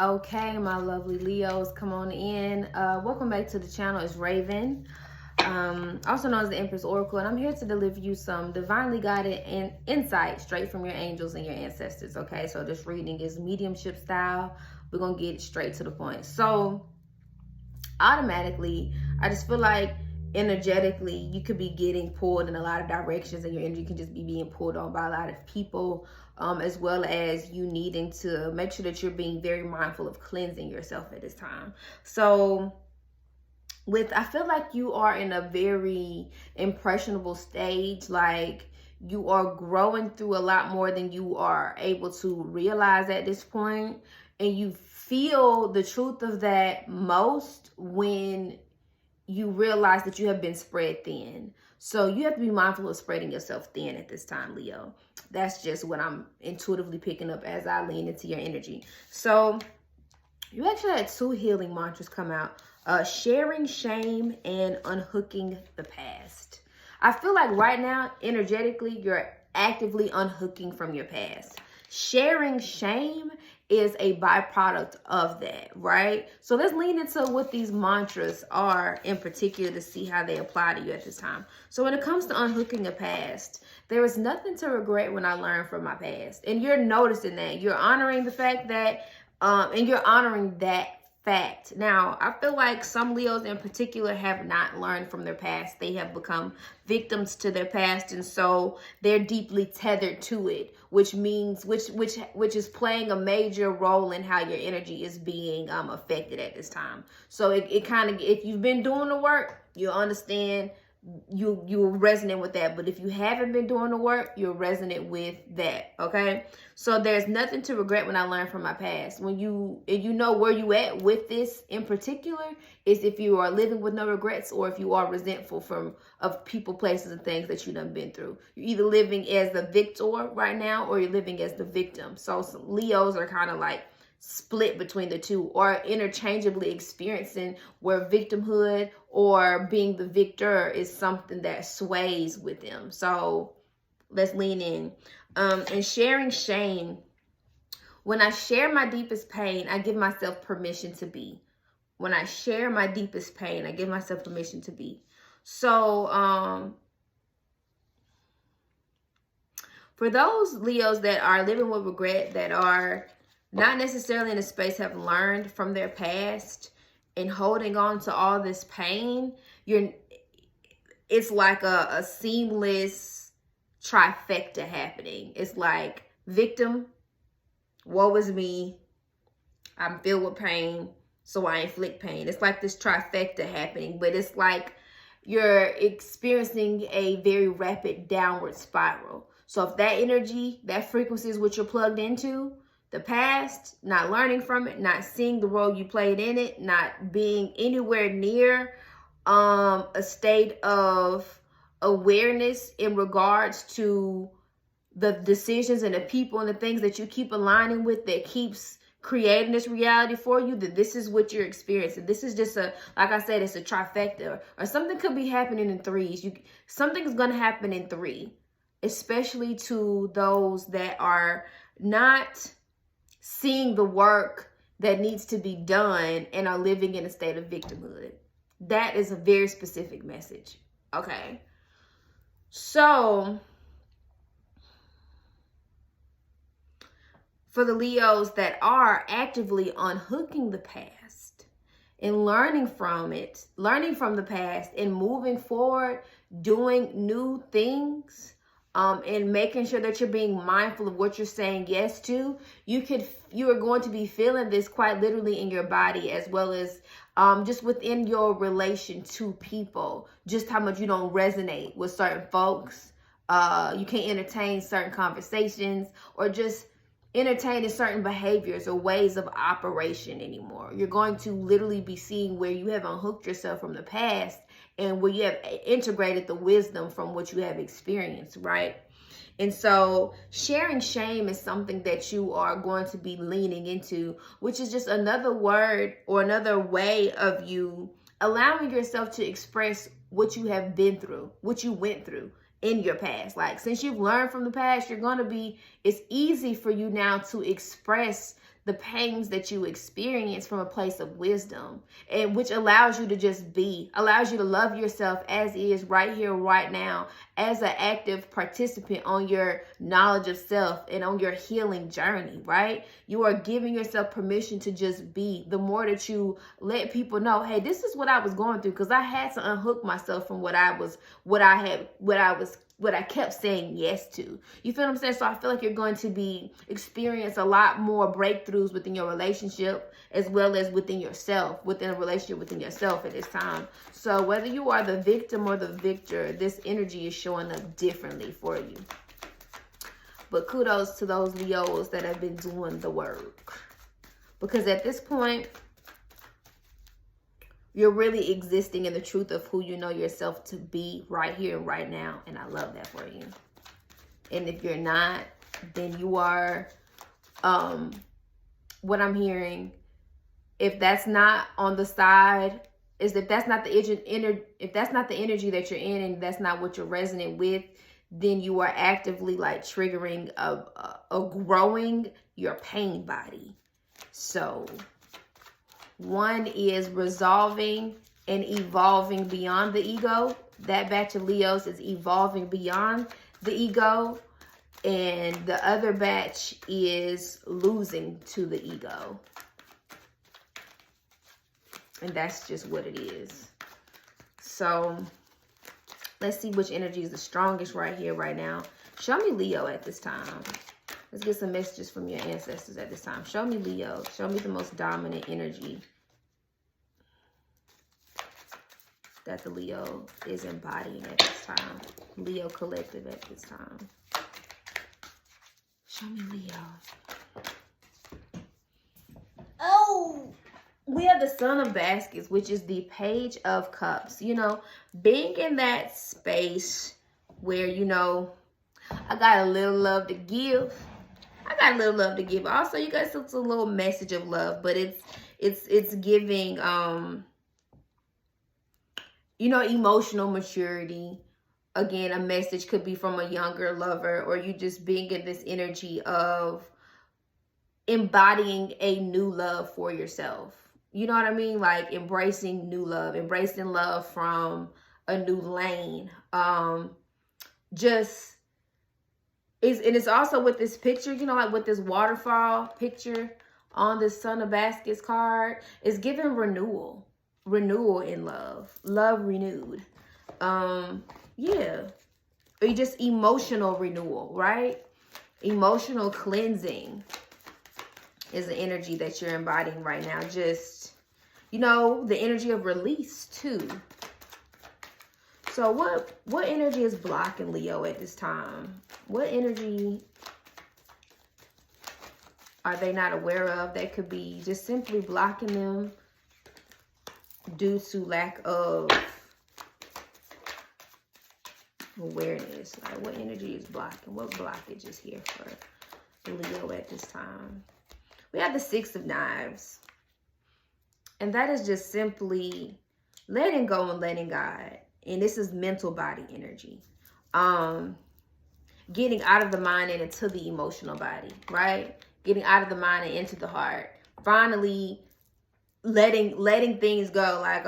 Okay, my lovely Leos, come on in. Welcome back to the channel. It's Raven, also known as the Empress Oracle, and I'm here to deliver you some divinely guided insight straight from your angels and your ancestors. Okay, so this reading is mediumship style. We're gonna get straight to the point. So automatically, I just feel like energetically you could be getting pulled in a lot of directions, and your energy can just be being pulled on by a lot of people, as well as you needing to make sure that you're being very mindful of cleansing yourself at this time. So I feel like you are in a very impressionable stage, like you are growing through a lot more than you are able to realize at this point, and you feel the truth of that most when you realize that you have been spread thin. So you have to be mindful of spreading yourself thin at this time, Leo. That's just what I'm intuitively picking up as I lean into your energy. So you actually had two healing mantras come out. Sharing shame and unhooking the past. I feel like right now, energetically, you're actively unhooking from your past. Sharing shame is a byproduct of that, right? So let's lean into what these mantras are in particular to see how they apply to you at this time. So when it comes to unhooking a past, there is nothing to regret when I learned from my past. And you're noticing that. You're honoring the fact that, and you're honoring that fact. Now, I feel like some Leos in particular have not learned from their past. They have become victims to their past, and so they're deeply tethered to it, which means which is playing a major role in how your energy is being affected at this time. So it kind of, if you've been doing the work, you understand, you resonate with that. But if you haven't been doing the work, you'll resonate with that. Okay, so there's nothing to regret when I learned from my past. When you know where you at with this in particular is if you are living with no regrets, or if you are resentful of people, places, and things that you done been through. You're either living as the victor right now, or you're living as the victim. So some Leos are kind of like split between the two, or interchangeably experiencing, where victimhood or being the victor is something that sways with them. So let's lean in. And sharing shame. When I share my deepest pain, I give myself permission to be. When I share my deepest pain, I give myself permission to be. So for those Leos that are living with regret, that are not necessarily in a space, have learned from their past and holding on to all this pain, it's like a seamless trifecta happening. It's like victim, woe is me, I'm filled with pain, so I inflict pain. It's like this trifecta happening, but it's like you're experiencing a very rapid downward spiral. So if that energy, that frequency is what you're plugged into, the past, not learning from it, not seeing the role you played in it, not being anywhere near a state of awareness in regards to the decisions and the people and the things that you keep aligning with, that keeps creating this reality for you, that this is what you're experiencing. This is just like I said, it's a trifecta, or something could be happening in threes. Something's going to happen in three, especially to those that are not seeing the work that needs to be done and are living in a state of victimhood. That is a very specific message. Okay. So for the Leos that are actively unhooking the past and learning from it, learning from the past and moving forward, doing new things, and making sure that you're being mindful of what you're saying yes to, you are going to be feeling this quite literally in your body, as well as just within your relation to people, just how much you don't resonate with certain folks. You can't entertain certain conversations, or just entertaining certain behaviors or ways of operation anymore. You're going to literally be seeing where you have unhooked yourself from the past, and where you have integrated the wisdom from what you have experienced, right? And so sharing shame is something that you are going to be leaning into, which is just another word or another way of you allowing yourself to express what you have been through, what you went through in your past. Like, since you've learned from the past, it's easy for you now to express the pains that you experience from a place of wisdom, and which allows you to just be, allows you to love yourself as is right here, right now, as an active participant on your knowledge of self and on your healing journey, right? You are giving yourself permission to just be. The more that you let people know, hey, this is what I was going through, because I had to unhook myself from what I kept saying yes to. You feel what I'm saying? So I feel like you're going to experience a lot more breakthroughs within your relationship, as well as within yourself, within a relationship within yourself at this time. So whether you are the victim or the victor, this energy is showing up differently for you. But kudos to those Leos that have been doing the work. Because at this point, you're really existing in the truth of who you know yourself to be right here and right now. And I love that for you. And if you're not, then you are, what I'm hearing, if that's not on the side, is if that's not the energy that you're in, and that's not what you're resonant with, then you are actively like triggering a growing your pain body. So one is resolving and evolving beyond the ego. That batch of Leos is evolving beyond the ego. And the other batch is losing to the ego. And that's just what it is. So let's see which energy is the strongest right here, right now. Show me Leo at this time. Let's get some messages from your ancestors at this time. Show me Leo. Show me the most dominant energy that the Leo is embodying at this time. Leo collective at this time. Show me Leo. Oh, we have the Son of Baskets, which is the Page of Cups. You know, being in that space where, you know, I got a little love to give. I got a little love to give. Also, you guys, it's a little message of love, but it's giving, you know, emotional maturity. Again, a message could be from a younger lover, or you just being in this energy of embodying a new love for yourself. You know what I mean? Like embracing new love, embracing love from a new lane. And it's also with this picture, you know, like with this waterfall picture on this Son of Baskets card, it's giving renewal in love renewed. Yeah, or just emotional renewal, right? Emotional cleansing is the energy that you're embodying right now. Just, you know, the energy of release too. So what energy is blocking Leo at this time? What energy are they not aware of that could be just simply blocking them due to lack of awareness? Like, what energy is blocking? What blockage is here for Leo at this time? We have the Six of Knives. And that is just simply letting go and letting God. And this is mental body energy. Getting out of the mind and into the emotional body, right? Getting out of the mind and into the heart. Finally letting things go. Like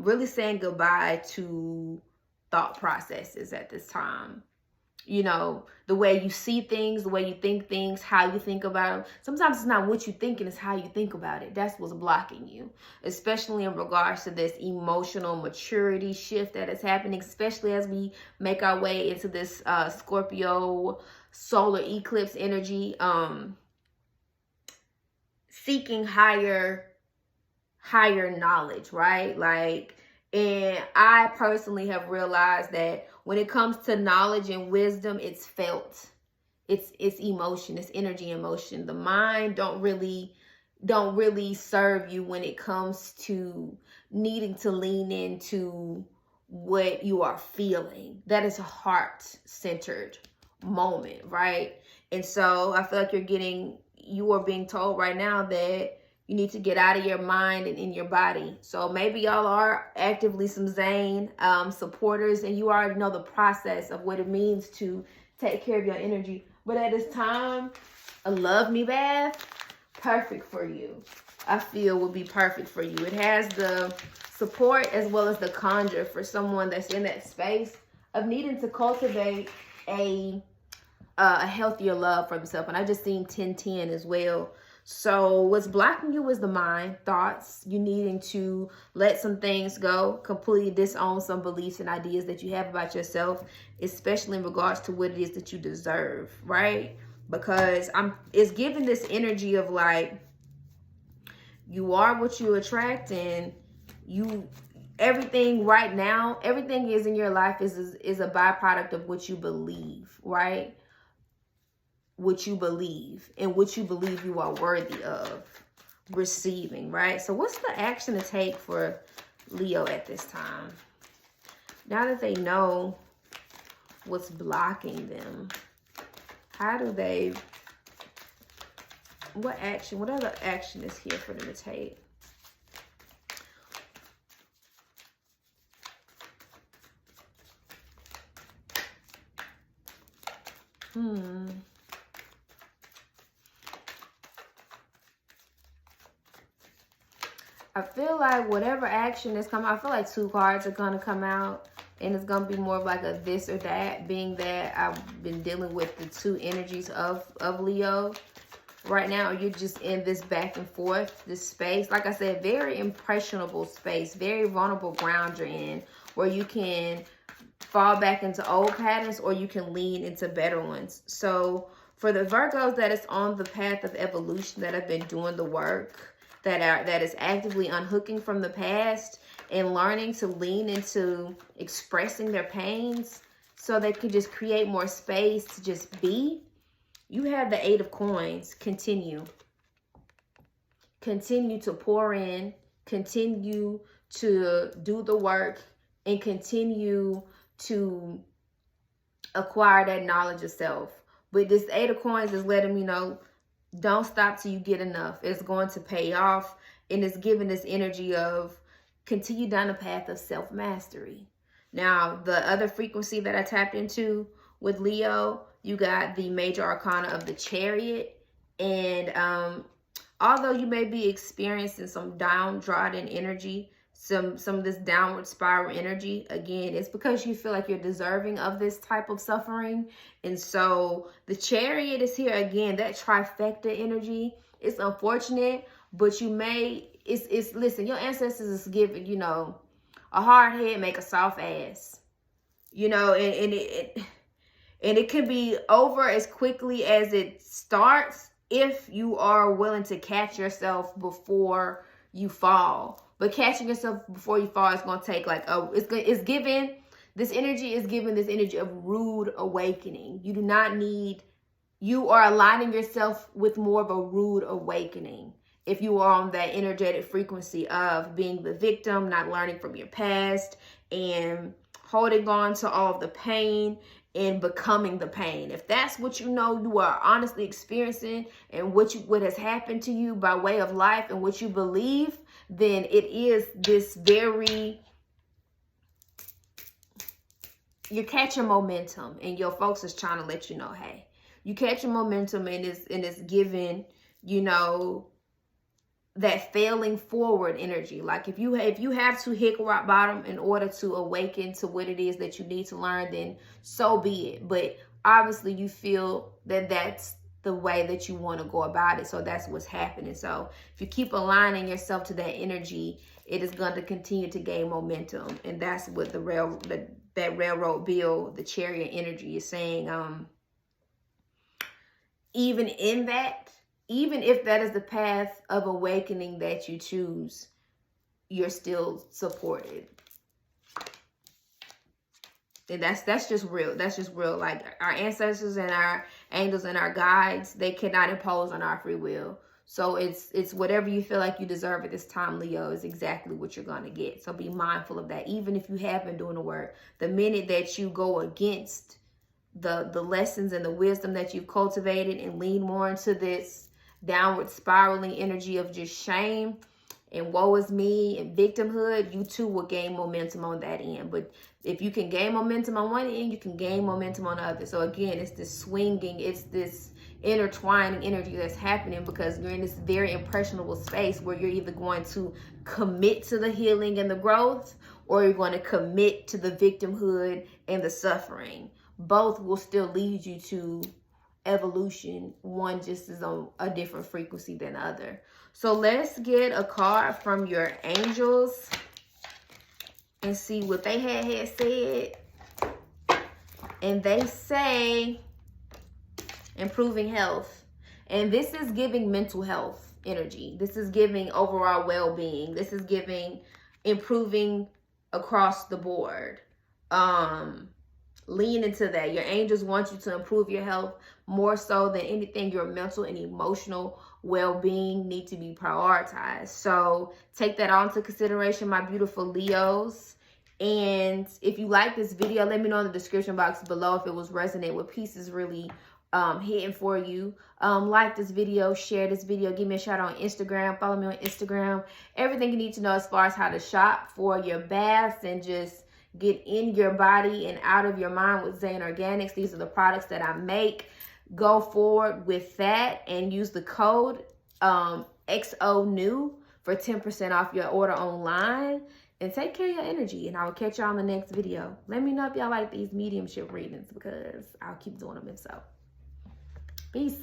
really saying goodbye to thought processes at this time. You know, the way you see things, the way you think things, how you think about them. Sometimes it's not what you think, and it's how you think about it. That's what's blocking you, especially in regards to this emotional maturity shift that is happening, especially as we make our way into this Scorpio solar eclipse energy. Seeking higher knowledge, right? Like, and I personally have realized that when it comes to knowledge and wisdom, it's felt. It's emotion, it's energy and emotion. The mind don't really serve you when it comes to needing to lean into what you are feeling. That is a heart-centered moment, right? And so I feel like you are being told right now that you need to get out of your mind and in your body. So maybe y'all are actively some Zane supporters, and you already know the process of what it means to take care of your energy. But at this time, a love me bath, perfect for you. I feel would be perfect for you. It has the support as well as the conjure for someone that's in that space of needing to cultivate a healthier love for themselves. And I just seen 1010 as well. So what's blocking you is the mind, thoughts. You needing to let some things go, completely disown some beliefs and ideas that you have about yourself, especially in regards to what it is that you deserve, right? Because it's giving this energy of like, you are what you attract, and everything right now, everything is in your life is a byproduct of what you believe, right? What you believe and what you believe you are worthy of receiving, right? So what's the action to take for Leo at this time? Now that they know what's blocking them, how do they, what other action is here for them to take? I feel like whatever action is coming, I feel like 2 cards are going to come out. And it's going to be more of like a this or that, being that I've been dealing with the 2 energies of Leo. Right now, you're just in this back and forth, this space. Like I said, very impressionable space, very vulnerable ground you're in, where you can fall back into old patterns or you can lean into better ones. So for the Virgos that is on the path of evolution, that have been doing the work, that is actively unhooking from the past and learning to lean into expressing their pains so they can just create more space to just be, you have the 8 of Coins. Continue to pour in, continue to do the work, and continue to acquire that knowledge of self. But this 8 of Coins is letting me know, don't stop till you get enough. It's going to pay off, and it's giving this energy of continue down the path of self-mastery. Now, the other frequency that I tapped into with Leo, you got the major arcana of the Chariot. And although you may be experiencing some downtrodden energy, some of this downward spiral energy, again, it's because you feel like you're deserving of this type of suffering. And so the Chariot is here again, that trifecta energy. It's unfortunate, but you may, listen, your ancestors is giving, you know, a hard head make a soft ass, you know, and it can be over as quickly as it starts if you are willing to catch yourself before you fall. But catching yourself before you fall is going to take like this energy of rude awakening. You do not need, you are aligning yourself with more of a rude awakening. If you are on that energetic frequency of being the victim, not learning from your past, and holding on to all of the pain and becoming the pain. If that's what you know you are honestly experiencing and what has happened to you by way of life and what you believe, then it is this very, you're catching momentum, and your folks is trying to let you know, hey, you catching momentum, and it's giving, you know, that failing forward energy. Like if you have to hit rock bottom in order to awaken to what it is that you need to learn, then so be it. But obviously you feel that that's the way that you want to go about it, so that's what's happening. So if you keep aligning yourself to that energy, it is going to continue to gain momentum. And that's what that railroad bill, the Chariot energy, is saying. Even if that is the path of awakening that you choose, you're still supported. And that's just real. That's just real. Like our ancestors and our angels and our guides, they cannot impose on our free will. So it's whatever you feel like you deserve at this time, Leo, is exactly what you're going to get. So be mindful of that. Even if you have been doing the work, the minute that you go against the lessons and the wisdom that you've cultivated and lean more into this downward spiraling energy of just shame and woe is me and victimhood, you too will gain momentum on that end. But if you can gain momentum on one end, you can gain momentum on the other. So again, it's this swinging, it's this intertwining energy that's happening, because you're in this very impressionable space where you're either going to commit to the healing and the growth, or you're going to commit to the victimhood and the suffering. Both will still lead you to evolution. One just is on a different frequency than the other. So let's get a card from your angels and see what they had said. And they say improving health. And this is giving mental health energy. This is giving overall well-being. This is giving improving across the board. Lean into that. Your angels want you to improve your health more so than anything. Your mental and emotional well-being need to be prioritized. So take that all into consideration, my beautiful Leos. And if you like this video, let me know in the description box below if it was resonating with pieces really hitting for you. Like this video, share this video, give me a shout out on Instagram, follow me on Instagram. Everything you need to know as far as how to shop for your baths and just get in your body and out of your mind with Zane Organics. These are the products that I make. Go forward with that and use the code XONEW for 10% off your order online. And take care of your energy. And I will catch y'all in the next video. Let me know if y'all like these mediumship readings, because I'll keep doing them if so. Peace.